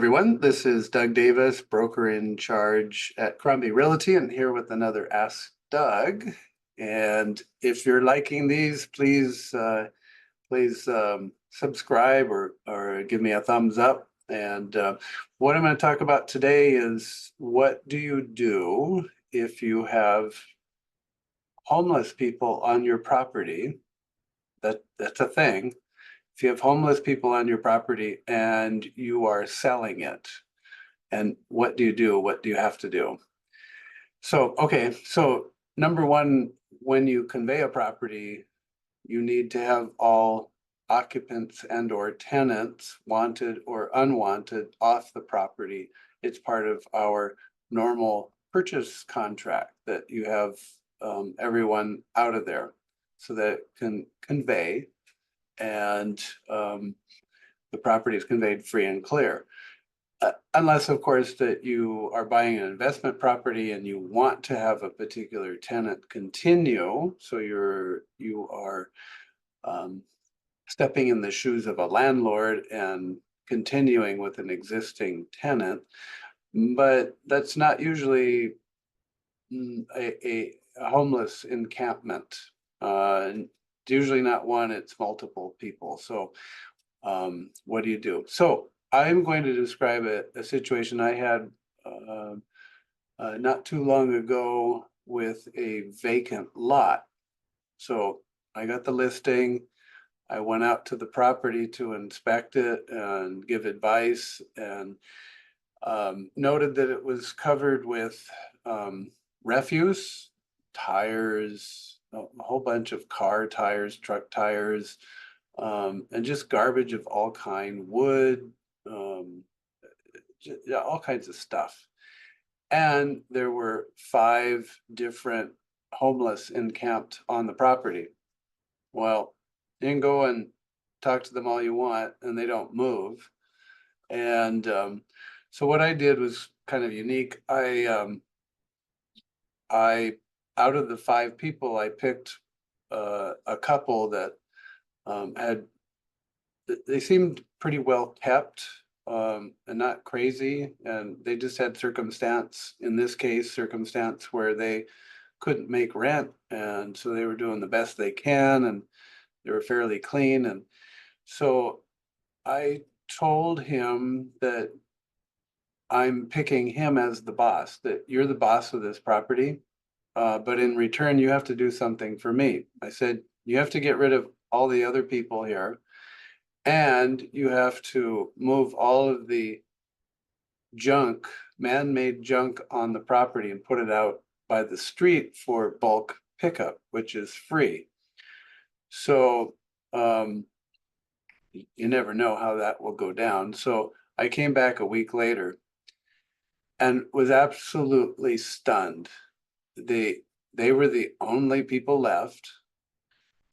everyone. This is Doug Davis, broker in charge at Crombie Realty, and here with another Ask Doug. And if you're liking these, please subscribe or give me a thumbs up. And what I'm going to talk about today is what do you do if you have homeless people on your property? That's a thing. If you have homeless people on your property and you are selling it, and what do you do? What do you have to do? So number one, when you convey a property, you need to have all occupants and or tenants, wanted or unwanted, off the property. It's part of our normal purchase contract that you have everyone out of there so that it can convey and the property is conveyed free and clear. Unless, of course, that you are buying an investment property and you want to have a particular tenant continue, so you are stepping in the shoes of a landlord and continuing with an existing tenant, but that's not usually a homeless encampment. It's usually not one, it's multiple people. So what do you do? So I'm going to describe a situation I had not too long ago with a vacant lot. So I got the listing. I went out to the property to inspect it and give advice, and noted that it was covered with refuse, tires, a whole bunch of car tires, truck tires, and just garbage of all kind, wood, all kinds of stuff. And there were 5 different homeless encamped on the property. Well, you can go and talk to them all you want, and they don't move. And so what I did was kind of unique. I out of the 5 people, I picked a couple that they seemed pretty well kept and not crazy, and they just had circumstance, in this case, circumstance where they couldn't make rent, and so they were doing the best they can, and they were fairly clean. And so I told him that I'm picking him as the boss, that you're the boss of this property, but in return, you have to do something for me. I said, you have to get rid of all the other people here, and you have to move all of the junk, man-made junk on the property and put it out by the street for bulk pickup, which is free. So you never know how that will go down. So I came back a week later and was absolutely stunned. They were the only people left,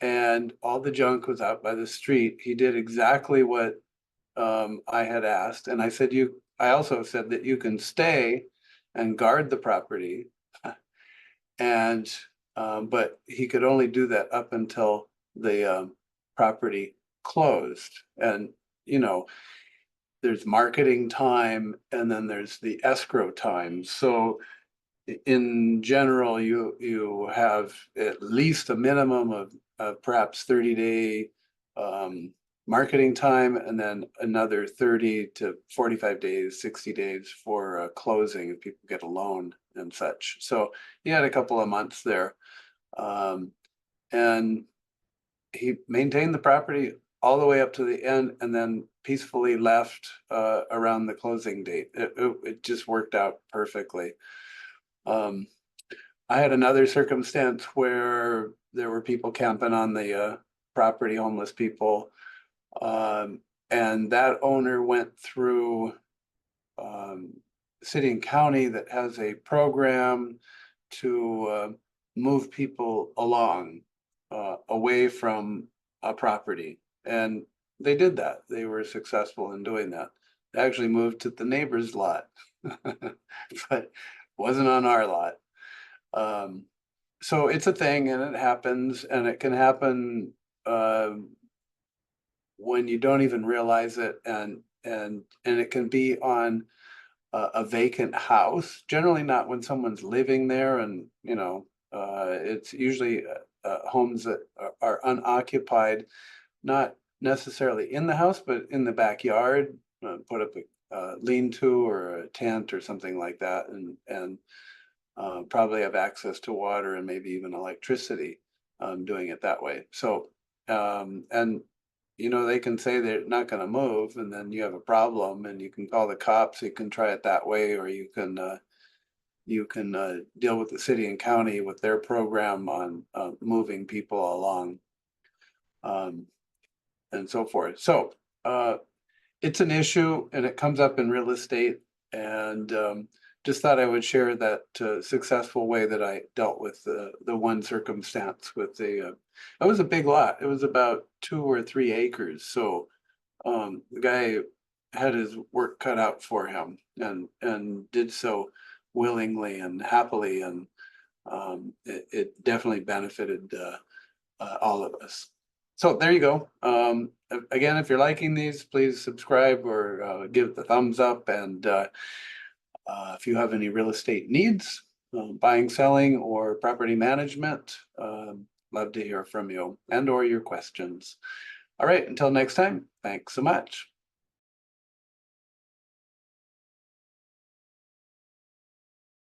and all the junk was out by the street. He did exactly what I had asked, and I also said that you can stay and guard the property, and but he could only do that up until the property closed. And you know, there's marketing time, and then there's the escrow time. So in general, you have at least a minimum of perhaps 30-day marketing time, and then another 30 to 45 days, 60 days for closing if people get a loan and such. So he had a couple of months there, and he maintained the property all the way up to the end, and then peacefully left around the closing date. It just worked out perfectly. I had another circumstance where there were people camping on the property, homeless people, and that owner went through city and county that has a program to move people along away from a property, and they did that. They were successful in doing that. They actually moved to the neighbor's lot, but wasn't on our lot. So it's a thing, and it happens, and it can happen when you don't even realize it, and and it can be on a vacant house, generally not when someone's living there, and it's usually homes that are unoccupied, not necessarily in the house, but in the backyard, put up a lean-to or a tent or something like that, and probably have access to water and maybe even electricity, doing it that way. So, and they can say they're not going to move, and then you have a problem, and you can call the cops. You can try it that way, or you can deal with the city and county with their program on moving people along, um, and so forth. So it's an issue, and it comes up in real estate, and just thought I would share that successful way that I dealt with the one circumstance with it was a big lot. It was about 2 or 3 acres. So the guy had his work cut out for him, and did so willingly and happily, and it definitely benefited all of us. So there you go. Again, if you're liking these, please subscribe or give it the thumbs up. And if you have any real estate needs, buying, selling, or property management, love to hear from you and or your questions. All right, until next time, thanks so much.